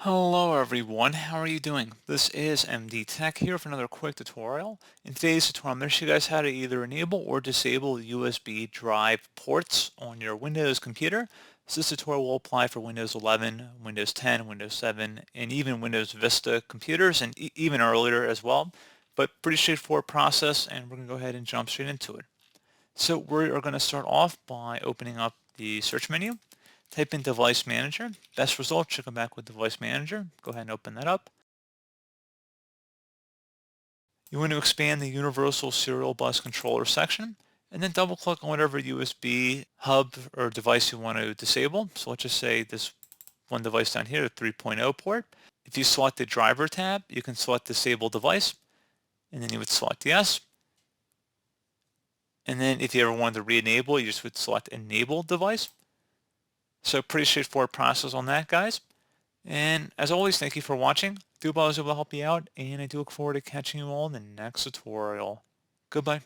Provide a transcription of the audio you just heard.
Hello everyone, how are you doing? This is MD Tech here for another quick tutorial. In today's tutorial, I'm going to show you guys how to either enable or disable USB drive ports on your Windows computer. So this tutorial will apply for Windows 11, Windows 10, Windows 7, and even Windows Vista computers, and even earlier as well. But pretty straightforward process, and we're going to go ahead and jump straight into it. So we are going to start off by opening up the search menu. Type in Device Manager. Best result should come back with Device Manager. Go ahead and open that up. You want to expand the Universal Serial Bus Controller section, and then double click on whatever USB hub or device you want to disable. So let's just say this one device down here, the 3.0 port. If you select the driver tab, you can select Disable Device, and then you would select Yes. And then if you ever wanted to re-enable, you just would select Enable Device. So pretty straightforward process on that, guys. And as always, thank you for watching. I was able to help you out, and I do look forward to catching you all in the next tutorial. Goodbye.